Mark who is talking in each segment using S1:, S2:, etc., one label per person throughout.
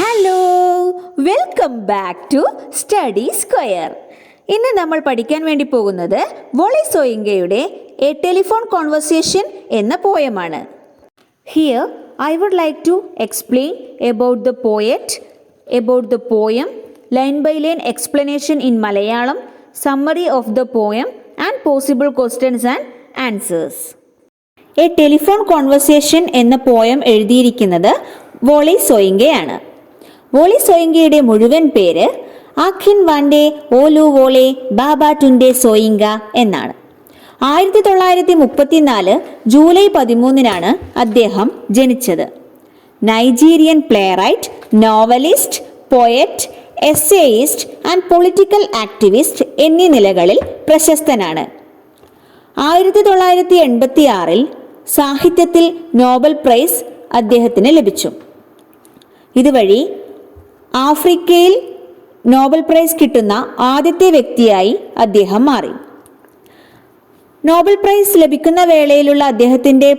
S1: Hello, welcome back to study square. ഇന്ന് നമ്മൾ പഠിക്കാൻ വേണ്ടി പോകുന്നത് വോളി സോയിങ്കയുടെ എ ടെലിഫോൺ കോൺവെർസേഷൻ എന്ന പോയമാണ്. Here I would like to explain about the poet, about the poem, line by line explanation in Malayalam, summary of the poem and possible questions and answers. A telephone conversation എന്ന poem എഴുതിയിരിക്കുന്നത് Wole സോയിങ്കയാണ്. Wole സോയിങ്കയുടെ മുഴുവൻ പേര് ആഖിൻ വാൻഡെ ഓലു വോളെ ബാബാറ്റുൻഡെ Soyinka എന്നാണ്. 1934 July 13 അദ്ദേഹം ജനിച്ചത്. Nigerian playwright, novelist, poet, essayist and political activist എന്നീ നിലകളിൽ പ്രശസ്തനാണ്. 1986 സാഹിത്യത്തിൽ നോബൽ പ്രൈസ് അദ്ദേഹത്തിന് ലഭിച്ചു. ഇതുവഴി ആഫ്രിക്കയിൽ നോബൽ പ്രൈസ് കിട്ടുന്ന ആദ്യത്തെ വ്യക്തിയായി അദ്ദേഹം മാറി. നോബൽ പ്രൈസ് ലഭിക്കുന്ന വേളയിലുള്ള അദ്ദേഹത്തിൻ്റെ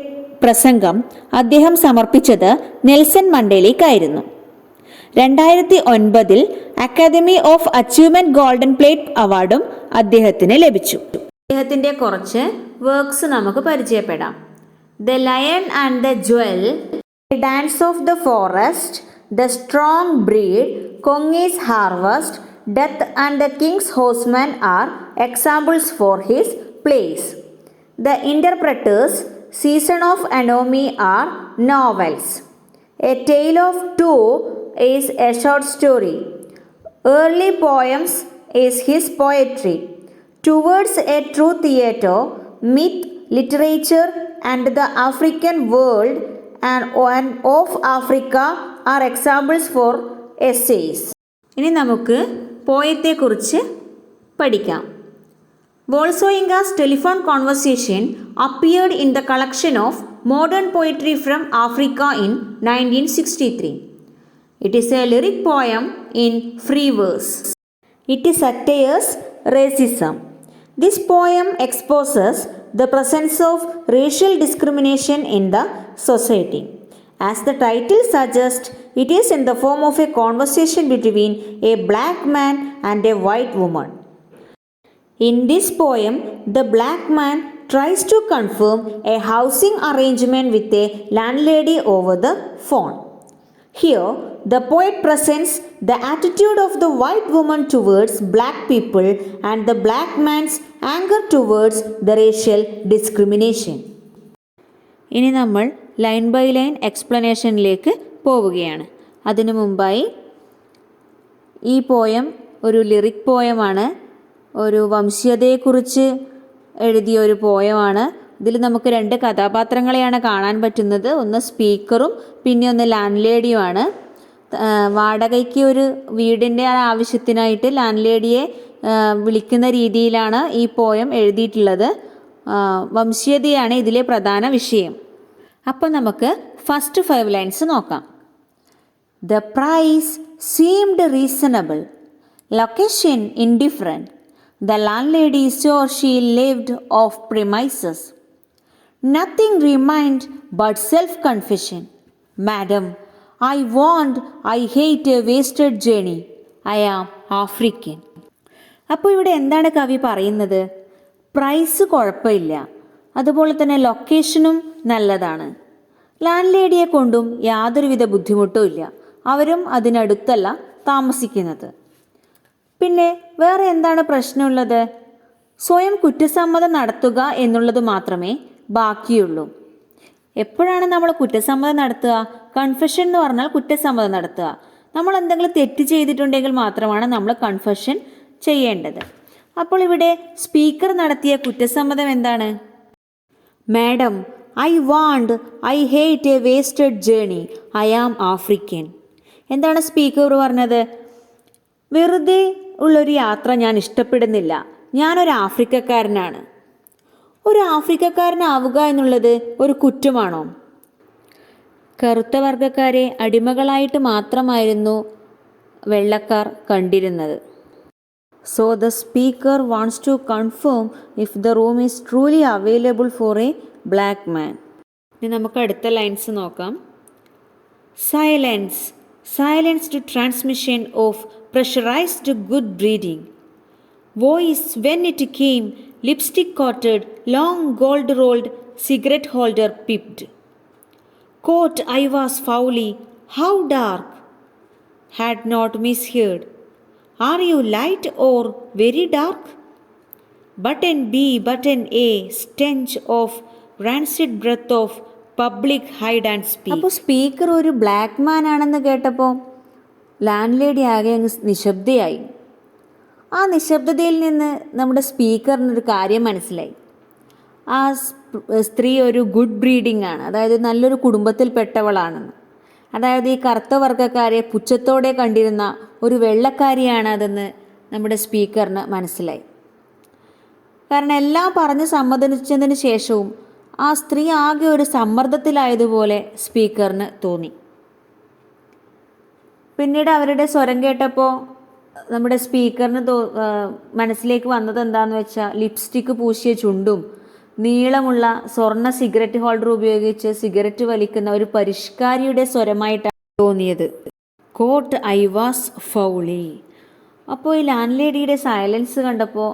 S1: പ്രസംഗം അദ്ദേഹം സമർപ്പിച്ചത് നെൽസൺ മണ്ടേലയ്ക്കായിരുന്നു. 2009 academy of achievement golden plate അവാർഡും അദ്ദേഹത്തിന് ലഭിച്ചു. അദ്ദേഹത്തിൻ്റെ കുറച്ച് വർക്ക്സ് നമുക്ക് പരിചയപ്പെടാം. The lion and the jewel, dance of the forest, the strong breed, Kongi's harvest, death and the king's horseman are examples for his plays. The interpreters, season of anomy are novels. A tale of two is a short story. Early poems is his poetry. Towards a true theatre, myth, literature and the African world and of Africa are examples for essays. ഇനി നമുക്ക് പോയത്തെക്കുറിച്ച് പഠിക്കാം. Wole Soyinka's telephone conversation appeared in the collection of modern poetry from Africa in 1963. It is a lyric poem in free verse. It satires racism. This poem exposes the presence of racial discrimination in the society. As the title suggests, it is in the form of a conversation between a black man and a white woman. In this poem, the black man tries to confirm a housing arrangement with a landlady over the phone. Here, the poet presents the attitude of the white woman towards black people and the black man's anger towards the racial discrimination. ഇനി നമ്മൾ line by line എക്സ്പ്ലനേഷനിലേക്ക് പോവുകയാണ്. അതിനു മുമ്പായി ഈ poem ഒരു lyric പോയമാണ്, ഒരു വംശീയതയെക്കുറിച്ച് എഴുതിയ ഒരു പോയമാണ്. ഇതിൽ നമുക്ക് 2 കഥാപാത്രങ്ങളെയാണ് കാണാൻ പറ്റുന്നത്. ഒന്ന് സ്പീക്കറും പിന്നെ ഒന്ന് ലാൻഡ് ലേഡിയുമാണ്. വാടകയ്ക്ക് ഒരു വീടിൻ്റെ ആവശ്യത്തിനായിട്ട് ലാൻഡ് ലേഡിയെ വിളിക്കുന്ന രീതിയിലാണ് ഈ പോയം എഴുതിയിട്ടുള്ളത്. വംശീയതയാണ് ഇതിലെ പ്രധാന വിഷയം. അപ്പോൾ നമുക്ക് ഫസ്റ്റ് 5 ലൈൻസ് നോക്കാം. The price seemed reasonable, location indifferent, the landlady so she lived off premises. Nothing remained but self-confession. Madam, I want, I hate a wasted journey. I am African. അപ്പോൾ ഇവിടെ എന്താണ് കവി പറയുന്നത്? Price കുഴപ്പമില്ല, അതുപോലെ തന്നെ ലൊക്കേഷനും നല്ലതാണ്, ലാൻഡ് ലേഡിയെ കൊണ്ടും യാതൊരുവിധ ബുദ്ധിമുട്ടും ഇല്ല, അവരും അതിനടുത്തല്ല താമസിക്കുന്നത്. പിന്നെ വേറെ എന്താണ് പ്രശ്നമുള്ളത്? സ്വയം കുറ്റസമ്മതം നടത്തുക എന്നുള്ളത് മാത്രമേ ബാക്കിയുള്ളൂ. എപ്പോഴാണ് നമ്മൾ കുറ്റസമ്മതം നടത്തുക? കൺഫെഷൻ എന്ന് പറഞ്ഞാൽ കുറ്റസമ്മതം നടത്തുക. നമ്മൾ എന്തെങ്കിലും തെറ്റ് ചെയ്തിട്ടുണ്ടെങ്കിൽ മാത്രമാണ് നമ്മൾ കൺഫെഷൻ ചെയ്യേണ്ടത്. അപ്പോൾ ഇവിടെ സ്പീക്കർ നടത്തിയ കുറ്റസമ്മതം എന്താണ്? Madam, I want, I hate a wasted journey, I am African. എന്താണ് സ്പീക്കർ പറഞ്ഞത്? വെറുതെ ഉള്ളൊരു യാത്ര ഞാൻ ഇഷ്ടപ്പെടുന്നില്ല, ഞാനൊരു ആഫ്രിക്കക്കാരനാണ്. ഒരു ആഫ്രിക്കക്കാരനാവുക എന്നുള്ളത് ഒരു കുറ്റമാണോ? കറുത്ത വർഗ്ഗക്കാരെ അടിമകളായിട്ട് മാത്രമായിരുന്നു വെള്ളക്കാർ കണ്ടിരുന്നത്. So the speaker wants to confirm if the room is truly available for a black man. ഇനി നമുക്ക് അടുത്ത ലൈൻസ് നോക്കാം. Silence, silenced transmission of pressurized good breeding. Voice when it came, lipstick coated, long gold rolled, cigarette holder pipped. Coat I was foully, how dark? Had not misheard. Are you light or very dark? Button B, button A, stench of rancid breath of public hide and speak. അപ്പോൾ speaker ഒരു black man ആണെന്ന് കേട്ടപ്പോൾ land lady ആകെ അങ്ങ് നിശബ്ദയായി. ആ നിശബ്ദതയിൽ നിന്ന് നമ്മുടെ സ്പീക്കറിനൊരു കാര്യം മനസ്സിലായി. ആ സ്ത്രീ ഒരു ഗുഡ് ബ്രീഡിംഗ് ആണ്, അതായത് നല്ലൊരു കുടുംബത്തിൽപ്പെട്ടവളാണെന്ന്. അതായത് ഈ കറുത്ത വർഗ്ഗക്കാരെ പുച്ഛത്തോടെ കണ്ടിരുന്ന ഒരു വെള്ളക്കാരിയാണ് അതെന്ന് നമ്മുടെ സ്പീക്കറിന് മനസ്സിലായി. കാരണം എല്ലാം പറഞ്ഞ് സമ്മതിച്ചതിന് ശേഷവും ആ സ്ത്രീ ആകെ ഒരു സമ്മർദ്ദത്തിലായതുപോലെ സ്പീക്കറിന് തോന്നി. പിന്നീട് അവരുടെ സ്വരം കേട്ടപ്പോൾ നമ്മുടെ സ്പീക്കറിന് മനസ്സിലേക്ക് വന്നത് എന്താണെന്ന് വെച്ചാൽ ലിപ്സ്റ്റിക്ക് പൂശിയ ചുണ്ടും നീളമുള്ള സ്വർണ്ണ സിഗരറ്റ് ഹോൾഡർ ഉപയോഗിച്ച് സിഗരറ്റ് വലിക്കുന്ന ഒരു പരിഷ്കാരിയുടെ സ്വരമായിട്ടാണ് തോന്നിയത്. Caught I was foully. അപ്പോൾ ഈ ലാൻഡ് ലേഡിയുടെ സൈലൻസ് കണ്ടപ്പോൾ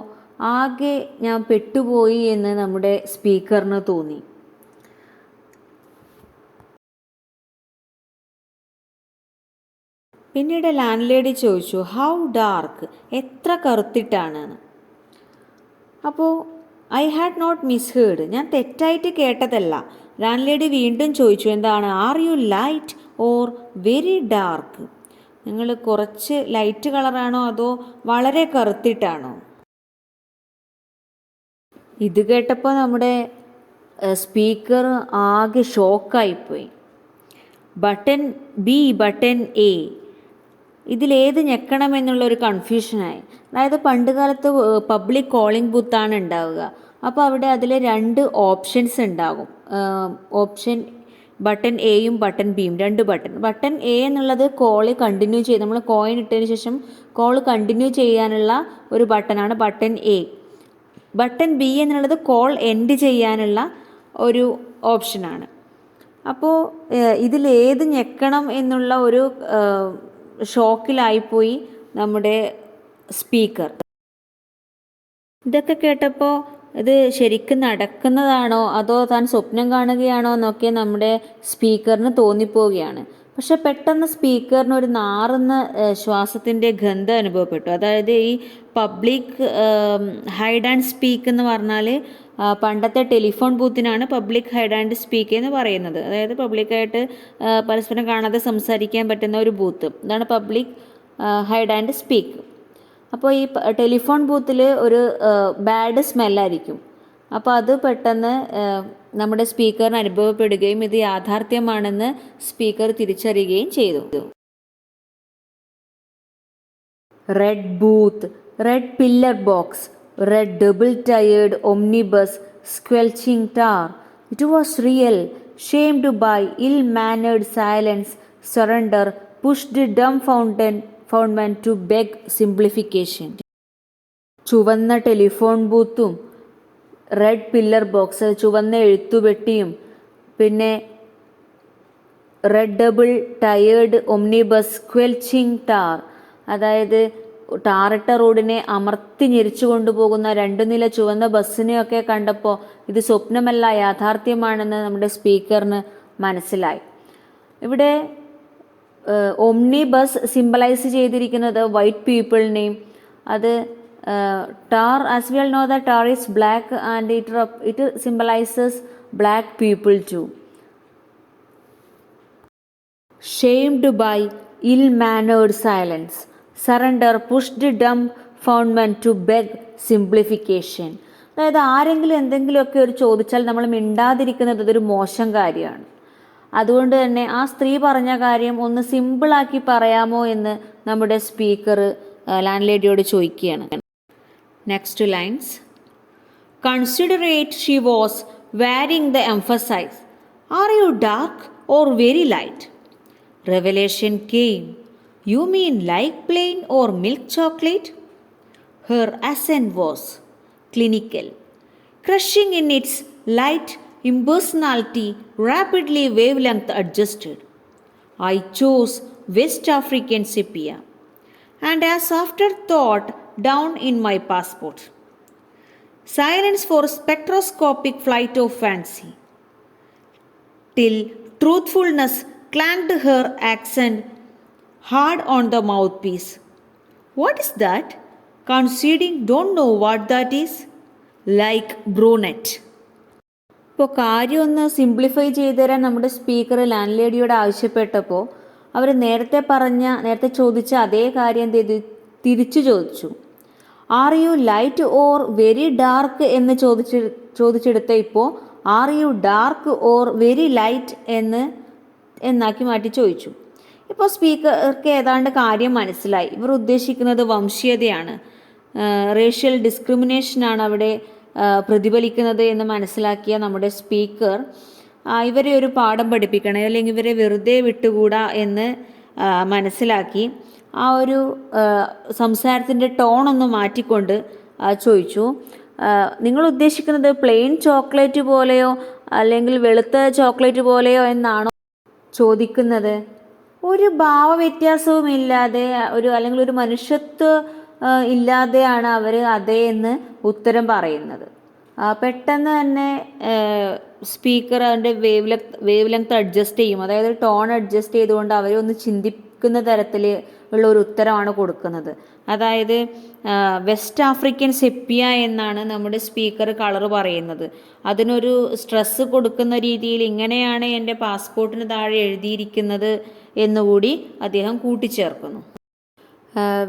S1: ആകെ ഞാൻ പെട്ടുപോയി എന്ന് നമ്മുടെ സ്പീക്കറിന് തോന്നി. പിന്നീട് ലാൻഡ് ലേഡി ചോദിച്ചു, ഹൗ ഡാർക്ക്, എത്ര കറുത്തിട്ടാണ്? അപ്പോൾ ഐ ഹാഡ് നോട്ട് മിസ്ഹേർഡ്, ഞാൻ തെറ്റായിട്ട് കേട്ടതല്ല. ലാൻഡ് ലേഡി വീണ്ടും ചോദിച്ചു, എന്താണ്, are you light or very dark? നിങ്ങൾ കുറച്ച് ലൈറ്റ് കളറാണോ അതോ വളരെ കറുത്തിട്ടാണോ? ഇത് കേട്ടപ്പോൾ നമ്മുടെ സ്പീക്കർ ആകെ ഷോക്കായിപ്പോയി. ബട്ടൺ ബി, ബട്ടൺ എ, ഇതിലേത് ഞെക്കണമെന്നുള്ളൊരു കൺഫ്യൂഷനായി. അതായത് പണ്ട് കാലത്ത് പബ്ലിക് കോളിംഗ് ബൂത്താണ് ഉണ്ടാവുക. അപ്പോൾ അവിടെ അതിൽ 2 ഓപ്ഷൻസ് ഉണ്ടാകും. ഓപ്ഷൻ ബട്ടൺ എയും ബട്ടൺ ബിയും, 2 ബട്ടൺ. ബട്ടൺ എ എന്നുള്ളത് കോള് കണ്ടിന്യൂ ചെയ്ത് നമ്മൾ കോയിൻ ഇട്ടതിന് ശേഷം കോൾ കണ്ടിന്യൂ ചെയ്യാനുള്ള ഒരു ബട്ടണാണ് ബട്ടൺ എ. ബട്ടൺ ബി എന്നുള്ളത് കോൾ എൻഡ് ചെയ്യാനുള്ള ഒരു ഓപ്ഷനാണ്. അപ്പോൾ ഇതിലേത് ഞെക്കണം എന്നുള്ള ഒരു ഷോക്കിലായിപ്പോയി നമ്മുടെ സ്പീക്കർ. ഇതൊക്കെ കേട്ടപ്പോൾ ഇത് ശരിക്കും നടക്കുന്നതാണോ അതോ താൻ സ്വപ്നം കാണുകയാണോ എന്നൊക്കെ നമ്മുടെ സ്പീക്കറിന് തോന്നിപ്പോവുകയാണ്. പക്ഷെ പെട്ടെന്ന് സ്പീക്കറിന് ഒരു നാറുന്ന ശ്വാസത്തിൻ്റെ ഗന്ധം അനുഭവപ്പെട്ടു. അതായത് ഈ പബ്ലിക് ഹൈഡ് ആൻഡ് സ്പീക്ക് എന്ന് പറഞ്ഞാൽ പണ്ടത്തെ ടെലിഫോൺ ബൂത്തിനാണ് പബ്ലിക് ഹൈഡ് ആൻഡ് സ്പീക്ക് എന്ന് പറയുന്നത്. അതായത് പബ്ലിക്കായിട്ട് പരസ്പരം കാണാതെ സംസാരിക്കാൻ പറ്റുന്ന ഒരു ബൂത്ത്, ഇതാണ് പബ്ലിക് ഹൈഡ് ആൻഡ് സ്പീക്ക്. അപ്പോൾ ഈ ടെലിഫോൺ ബൂത്തിൽ ഒരു ബാഡ് സ്മെല്ലായിരിക്കും. അപ്പോൾ അത് പെട്ടെന്ന് നമ്മുടെ സ്പീക്കറിന് അനുഭവപ്പെടുകയും ഇത് യാഥാർത്ഥ്യമാണെന്ന് സ്പീക്കർ തിരിച്ചറിയുകയും ചെയ്തു. Red booth, red pillar box, red double-tired omnibus, squelching tar. It was real. Shamed by ill-mannered silence, surrender pushed dumbfoundment to beg simplification. ചുവന്ന ടെലിഫോൺ ബൂത്തും റെഡ് പില്ലർ ബോക്സ്, ചുവന്ന എഴുത്തുപെട്ടിയും പിന്നെ റെഡ് ഡബിൾ ടയേർഡ് ഒംനിബസ്, സ്ക്വെൽച്ചിങ് ടാർ, അതായത് ടാറിട്ട റോഡിനെ അമർത്തി ഞെരിച്ചു കൊണ്ടുപോകുന്ന 2 നില ചുവന്ന ബസ്സിനെയൊക്കെ കണ്ടപ്പോൾ ഇത് സ്വപ്നമല്ല യാഥാർത്ഥ്യമാണെന്ന് നമ്മുടെ സ്പീക്കറിന് മനസ്സിലായി. ഇവിടെ ഒംനി ബസ് സിംബലൈസ് ചെയ്തിരിക്കുന്നത് വൈറ്റ് പീപ്പിളിനെയും, അത് tar, as we all know that tar is black and it symbolises black people too. Shamed by ill mannered silence, surrender pushed dumbfoundment to beg simplification. അതായത് ആരെങ്കിലും എന്തെങ്കിലുമൊക്കെ ഒരു ചോദിച്ചാൽ നമ്മൾ മിണ്ടാതിരിക്കുന്നത് അതൊരു മോശം കാര്യമാണ്. അതുകൊണ്ട് തന്നെ ആ സ്ത്രീ പറഞ്ഞ കാര്യം ഒന്ന് സിമ്പിളാക്കി പറയാമോ എന്ന് നമ്മുടെ സ്പീക്കർ ലാൻഡ് ലേഡിയോട് ചോദിക്കുകയാണ്. Next lines. Considerate she was varying the emphasise. Are you dark or very light? Revelation came. You mean like plain or milk chocolate? Her accent was clinical, crushing in its light impersonality, rapidly wavelength adjusted. I chose West African sepia, and as afterthought down in my passport. Silence for spectroscopic flight of fancy, till truthfulness clanged her accent hard on the mouthpiece. What is that? Conceding don't know what that is? Like brunette. ഇപ്പോൾ കാര്യം ഒന്ന് simplify ചെയ്തു തരാൻ നമ്മുടെ speaker ലാൻഡ് ലേഡിയോട് ആവശ്യപ്പെട്ടപ്പോൾ അവർ നേരത്തെ ചോദിച്ച അതേ കാര്യം എന്ത് ചെയ്തു, തിരിച്ചു ചോദിച്ചു. Are you light or very dark എന്ന് ചോദിച്ചെടുത്ത ഇപ്പോൾ R you dark or very light എന്നാക്കി മാറ്റി ചോദിച്ചു. ഇപ്പോൾ സ്പീക്കർക്ക് ഏതാണ്ട് കാര്യം മനസ്സിലായി. ഇവർ ഉദ്ദേശിക്കുന്നത് വംശീയതയാണ്, റേഷ്യൽ ഡിസ്ക്രിമിനേഷനാണ് അവിടെ പ്രതിഫലിക്കുന്നത് എന്ന് മനസ്സിലാക്കിയ നമ്മുടെ സ്പീക്കർ ഇവരെ ഒരു പാഠം പഠിപ്പിക്കണം, അല്ലെങ്കിൽ ഇവരെ വെറുതെ വിട്ടുകൂടാ എന്ന് മനസ്സിലാക്കി ആ ഒരു സംസാരത്തിൻ്റെ ടോണൊന്ന് മാറ്റിക്കൊണ്ട് ചോദിച്ചു, നിങ്ങൾ ഉദ്ദേശിക്കുന്നത് പ്ലെയിൻ ചോക്ലേറ്റ് പോലെയോ അല്ലെങ്കിൽ വെളുത്ത ചോക്ലേറ്റ് പോലെയോ എന്നാണോ ചോദിക്കുന്നത്? ഒരു ഭാവവ്യത്യാസവും ഇല്ലാതെ അല്ലെങ്കിൽ ഒരു മനുഷ്യത്വം ഇല്ലാതെയാണ് അവർ അതേ എന്ന് ഉത്തരം പറയുന്നത്. പെട്ടെന്ന് തന്നെ സ്പീക്കർ അതിൻ്റെ വേവ് ലെങ്ത് അഡ്ജസ്റ്റ് ചെയ്യും, അതായത് ടോൺ അഡ്ജസ്റ്റ് ചെയ്തുകൊണ്ട് അവരെ ഒന്ന് ചിന്തിക്കുന്ന തരത്തിൽ ഉള്ള ഒരു ഉത്തരമാണ് കൊടുക്കുന്നത്. അതായത് വെസ്റ്റ് ആഫ്രിക്കൻ സെപ്പിയ എന്നാണ് നമ്മുടെ സ്പീക്കർ കളർ പറയുന്നത്. അതിനൊരു സ്ട്രെസ് കൊടുക്കുന്ന രീതിയിൽ ഇങ്ങനെയാണ് എൻ്റെ പാസ്പോർട്ടിന് താഴെ എഴുതിയിരിക്കുന്നത് എന്നുകൂടി അദ്ദേഹം കൂട്ടിച്ചേർക്കുന്നു.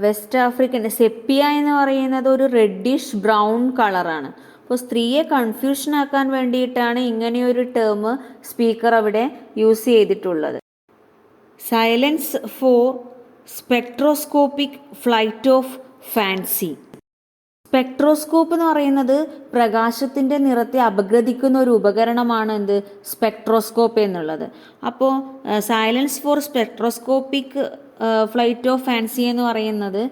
S1: വെസ്റ്റ് ആഫ്രിക്കൻ സെപ്പിയ എന്ന് പറയുന്നത് ഒരു റെഡിഷ് ബ്രൗൺ കളറാണ്. അപ്പോൾ സ്ത്രീയെ കൺഫ്യൂഷൻ ആക്കാൻ വേണ്ടിയിട്ടാണ് ഇങ്ങനെയൊരു ടേം സ്പീക്കർ അവിടെ യൂസ് ചെയ്തിട്ടുള്ളത്. Silence for spectroscopic flight of fancy. Spectroscope എന്ന് പറയുന്നത് പ്രകാശത്തിൻ്റെ നിറത്തെ അപഗ്രഥിക്കുന്ന ഒരു ഉപകരണമാണ് സ്പെക്ട്രോസ്കോപ്പ് എന്നുള്ളത്. അപ്പോൾ silence for spectroscopic flight of fancy എന്ന് പറയുന്നത്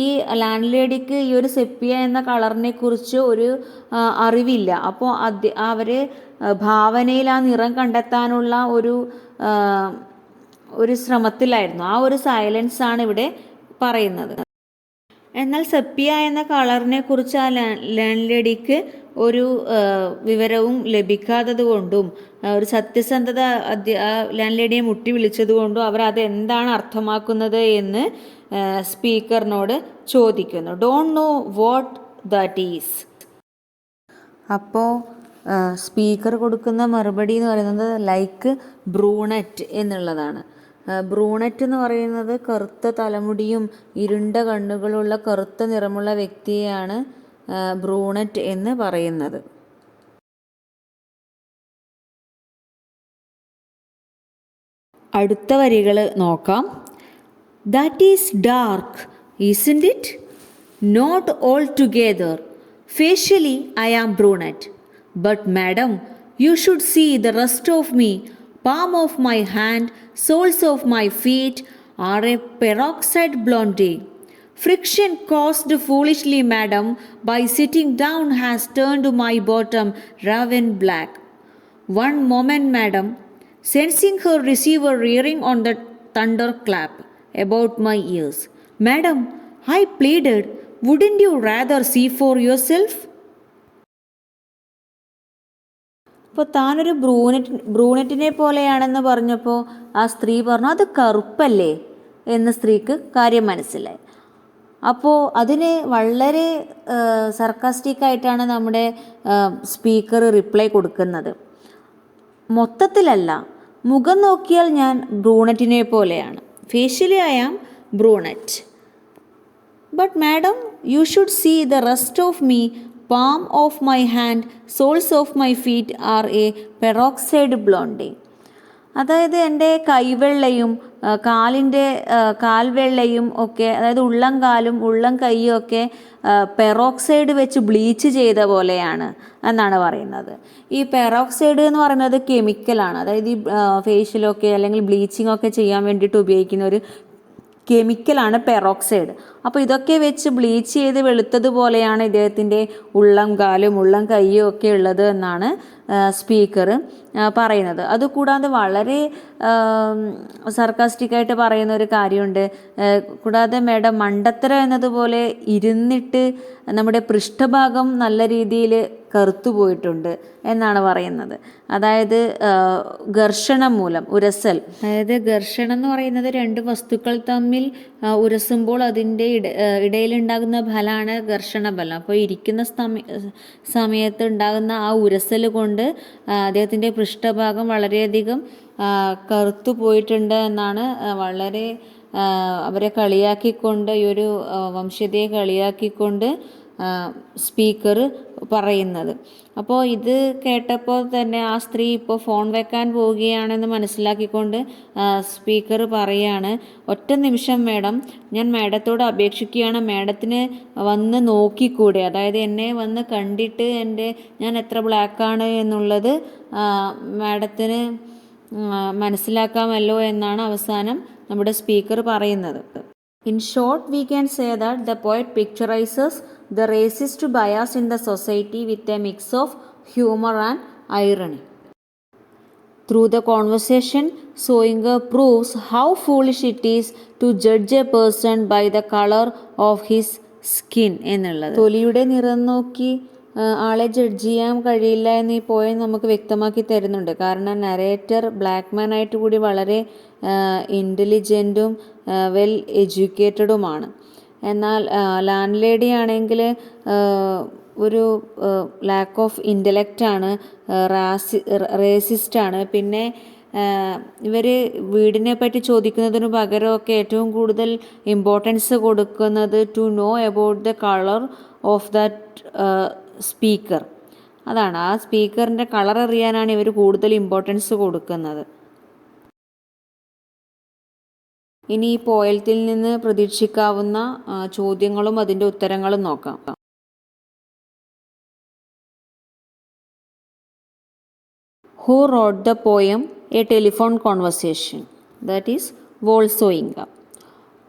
S1: ഈ ലാൻഡ് ലേഡിക്ക് ഈ ഒരു സെപ്പിയ എന്ന കളറിനെ കുറിച്ച് ഒരു അറിവില്ല. അപ്പോൾ അവർ ഭാവനയിൽ ആ നിറം കണ്ടെത്താനുള്ള ഒരു ശ്രമത്തിലായിരുന്നു. ആ ഒരു സൈലൻസ് ആണ് ഇവിടെ പറയുന്നത്. എന്നാൽ സെപ്പിയ എന്ന കളറിനെ കുറിച്ച് ആ ലാൻഡ് ലേഡിക്ക് ഒരു വിവരവും ലഭിക്കാത്തത് കൊണ്ടും ഒരു സത്യസന്ധത ലാൻഡ് ലേഡിയെ മുട്ടി വിളിച്ചത് കൊണ്ടും അവർ അതെന്താണ് അർത്ഥമാക്കുന്നത് എന്ന് സ്പീക്കറിനോട് ചോദിക്കുന്നു. Don't know what that is. അപ്പോൾ സ്പീക്കർ കൊടുക്കുന്ന മറുപടി എന്ന് പറയുന്നത് ലൈക്ക് ബ്രൂണറ്റ് എന്നുള്ളതാണ്. ബ്രൂണറ്റ് എന്ന് പറയുന്നത് കറുത്ത തലമുടിയും ഇരുണ്ട കണ്ണുകളുള്ള കറുത്ത നിറമുള്ള വ്യക്തിയെയാണ് ബ്രൂണറ്റ് എന്ന് പറയുന്നത്. അടുത്ത വരികൾ നോക്കാം. That is dark isn't it? Not all together. Facially I am brunette, but madam you should see the rest of me. Palm of my hand, soles of my feet are a peroxide blonde. Friction caused foolishly, madam, by sitting down has turned my bottom raven black. One moment, madam. Sensing her receiver rearing on the thunderclap about my ears. Madam, I pleaded, wouldn't you rather see for yourself? അപ്പോൾ താനൊരു ബ്രൂണറ്റിനെ പോലെയാണെന്ന് പറഞ്ഞപ്പോൾ ആ സ്ത്രീ പറഞ്ഞു, അത് കറുപ്പല്ലേ എന്ന് സ്ത്രീക്ക് കാര്യം മനസ്സിലായി. അപ്പോൾ അതിന് വളരെ സർക്കാസ്റ്റിക്കായിട്ടാണ് നമ്മുടെ സ്പീക്കർ റിപ്ലൈ കൊടുക്കുന്നത്. മൊത്തത്തിലല്ല, മുഖം നോക്കിയാൽ ഞാൻ ബ്രൂണറ്റിനെ പോലെയാണ്. Facially I am brunette, but madam you should see the rest of me. Palm of my hand, soles of my feet are a peroxide blonde. അതായത് എൻ്റെ കൈവെള്ളയും കാൽവെള്ളയും ഒക്കെ, അതായത് ഉള്ളംകാലും ഉള്ളം കൈയും ഒക്കെ പെറോക്സൈഡ് വെച്ച് ബ്ലീച്ച് ചെയ്ത പോലെയാണ് എന്നാണ് പറയുന്നത്. ഈ പെറോക്സൈഡ് എന്ന് പറയുന്നത് കെമിക്കലാണ്. അതായത് ഈ ഫേഷ്യലൊക്കെ അല്ലെങ്കിൽ ബ്ലീച്ചിങ് ഒക്കെ ചെയ്യാൻ വേണ്ടിയിട്ട് ഉപയോഗിക്കുന്ന ഒരു കെമിക്കലാണ് പെറോക്സൈഡ്. അപ്പോൾ ഇതൊക്കെ വെച്ച് ബ്ലീച്ച് ചെയ്ത് വെളുത്തതുപോലെയാണ് ഇദ്ദേഹത്തിൻ്റെ ഉള്ളം കാലും ഉള്ളം കൈയും ഒക്കെ ഉള്ളത് എന്നാണ് സ്പീക്കർ പറയുന്നത്. അതുകൂടാതെ വളരെ സർക്കാസ്റ്റിക്കായിട്ട് പറയുന്ന ഒരു കാര്യമുണ്ട്. കൂടാതെ മേഡം മണ്ടത്തരം എന്നതുപോലെ ഇരുന്നിട്ട് നമ്മുടെ പൃഷ്ഠഭാഗം നല്ല രീതിയിൽ കറുത്തു പോയിട്ടുണ്ട് എന്നാണ് പറയുന്നത്. അതായത് ഘർഷണം മൂലം ഉരസൽ, അതായത് ഘർഷണം എന്ന് പറയുന്നത് രണ്ട് വസ്തുക്കൾ തമ്മിൽ ഉരസുമ്പോൾ അതിൻ്റെ ഇടയിലുണ്ടാകുന്ന ഫലമാണ് ഘർഷണ ബലം. അപ്പോൾ ഇരിക്കുന്ന സമയത്ത് ഉണ്ടാകുന്ന ആ ഉരസൽ കൊണ്ട് അദ്ദേഹത്തിൻ്റെ പൃഷ്ഠഭാഗം വളരെയധികം കറുത്തു പോയിട്ടുണ്ട് എന്നാണ് വളരെ അവരെ കളിയാക്കിക്കൊണ്ട്, ഈ ഒരു വംശജയെ കളിയാക്കിക്കൊണ്ട് സ്പീക്കർ പറയുന്നത്. അപ്പോൾ ഇത് കേട്ടപ്പോൾ തന്നെ ആ സ്ത്രീ ഇപ്പോൾ ഫോൺ വെക്കാൻ പോവുകയാണെന്ന് മനസ്സിലാക്കിക്കൊണ്ട് സ്പീക്കർ പറയാണ്, ഒറ്റ നിമിഷം മാഡം, ഞാൻ മാഡത്തോട് അപേക്ഷിക്കുകയാണ്, മാഡത്തിന് വന്ന് നോക്കിക്കൂടെ, അതായത് എന്നെ വന്ന് കണ്ടിട്ട് ഞാൻ എത്ര ബ്ലാക്കാണ് എന്നുള്ളത് മാഡത്തിന് മനസ്സിലാക്കാമല്ലോ എന്നാണ് അവസാനം നമ്മുടെ സ്പീക്കർ പറയുന്നത്. In short, we can say that the poet picturizes the racist bias in the society with a mix of humor and irony. Through the conversation, Soyinger proves how foolish it is to judge a person by the color of his skin എന്നുള്ളത്. തൊലിയുടെ നിറം നോക്കി ആളെ judge ചെയ്യാൻ കഴിയില്ല എന്ന് ഈ poem നമുക്ക് വ്യക്തമാക്കി തരുന്നുണ്ട്. കാരണം നരേറ്റർ ബ്ലാക്ക് മാൻ ആയിട്ട് കൂടി വളരെ ഇൻ്റലിജൻറ്റും വെൽ എഡ്യൂക്കേറ്റഡുമാണ്. എന്നാൽ ലാൻഡ് ലേഡി ആണെങ്കിൽ ഒരു ലാക്ക് ഓഫ് ഇൻ്റലക്റ്റാണ്, റേസിസ്റ്റാണ്. പിന്നെ ഇവർ വീടിനെ പറ്റി ചോദിക്കുന്നതിന് പകരമൊക്കെ ഏറ്റവും കൂടുതൽ ഇമ്പോർട്ടൻസ് കൊടുക്കുന്നത് to know about the colour of that speaker. അതാണ്, ആ സ്പീക്കറിൻ്റെ കളർ അറിയാനാണ് ഇവർ കൂടുതൽ ഇമ്പോർട്ടൻസ് കൊടുക്കുന്നത്. ഇനി ഈ പോയത്തിൽ നിന്ന് പ്രതീക്ഷിക്കാവുന്ന ചോദ്യങ്ങളും അതിൻ്റെ ഉത്തരങ്ങളും നോക്കാം. Who wrote the poem A Telephone Conversation? That is Wolsoinga.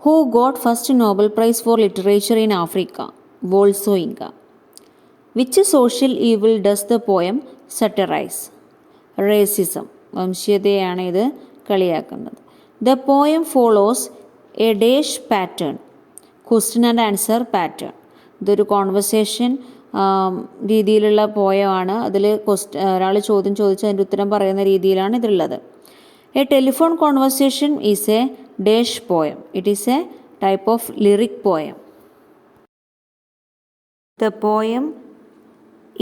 S1: Who got first Nobel Prize for Literature in Africa? Wolsoinga. Which social evil does the poem satirize? Racism. വംശീയതയാണ് ഇത് കളിയാക്കുന്നത്. The poem follows a dash pattern, question and answer pattern. ഇതൊരു conversation രീതിയിലുള്ള പോയമാണ്. അതിൽ ഒരാൾ ചോദ്യം ചോദിച്ച് അതിൻ്റെ ഉത്തരം പറയുന്ന രീതിയിലാണ് ഇതിലുള്ളത്. A telephone conversation is A dash poem. It is A type of lyric poem. The poem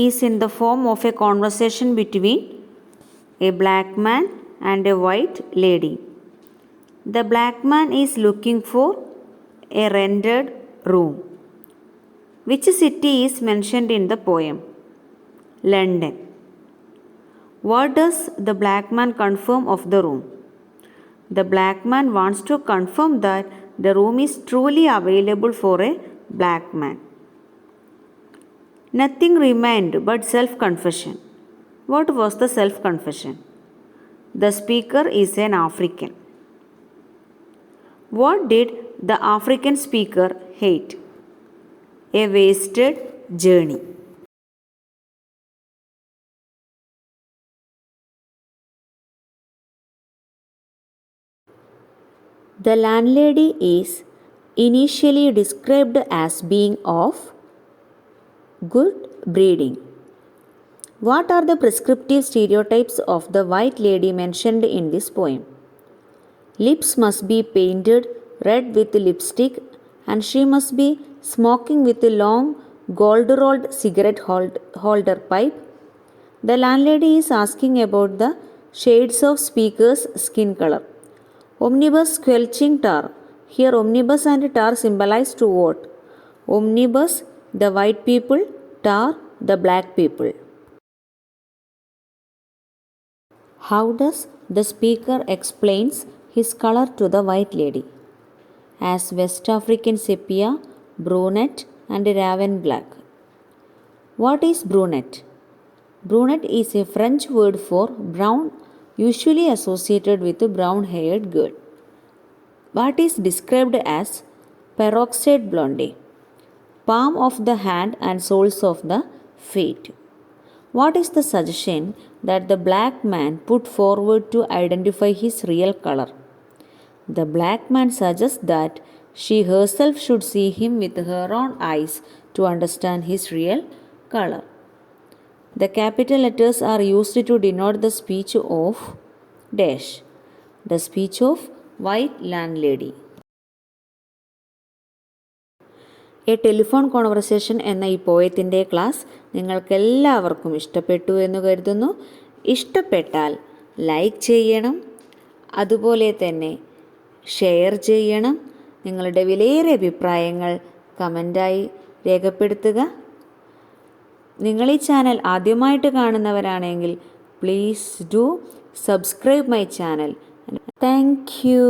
S1: is in the form of A conversation between A black man and A white lady. The black man is looking for a rented room. Which city is mentioned in the poem? London. What does the black man confirm of the room? The black man wants to confirm that the room is truly available for a black man. Nothing remained but self-confession. What was the self-confession? The speaker is an African. What did the African speaker hate? A wasted journey. The landlady is initially described as being of good breeding. What are the prescriptive stereotypes of the white lady mentioned in this poem? Lips must be painted red with lipstick and she must be smoking with a long gold-rolled cigarette holder pipe. The landlady is asking about the shades of speaker's skin color. Omnibus squelching tar. Here omnibus and tar symbolize to what? Omnibus, the white people, tar, the black people. How does the speaker explains his color to the white lady? As West African sepia, brunette and raven black. What is brunette? Brunette is a French word for brown, usually associated with a brown-haired girl. What is described as peroxide blonde, palm of the hand and soles of the feet. What is the suggestion that the black man put forward to identify his real color? The black man suggests that she herself should see him with her own eyes to understand his real color. The capital letters are used to denote the speech of dash, the speech of white landlady. A telephone conversation എന്ന ഈ പോയത്തിൻ്റെ class നിങ്ങൾക്കെല്ലാവർക്കും ഇഷ്ടപ്പെട്ടു എന്ന് കരുതുന്നു. ഇഷ്ടപ്പെട്ടാൽ like ചെയ്യണം, അതുപോലെ തന്നെ ഷെയർ ചെയ്യണം. നിങ്ങളുടെ വിലയേറിയ അഭിപ്രായങ്ങൾ കമൻ്റായി രേഖപ്പെടുത്തുക. നിങ്ങൾ ഈ ചാനൽ ആദ്യമായിട്ട് കാണുന്നവരാണെങ്കിൽ please do subscribe my channel. Thank you.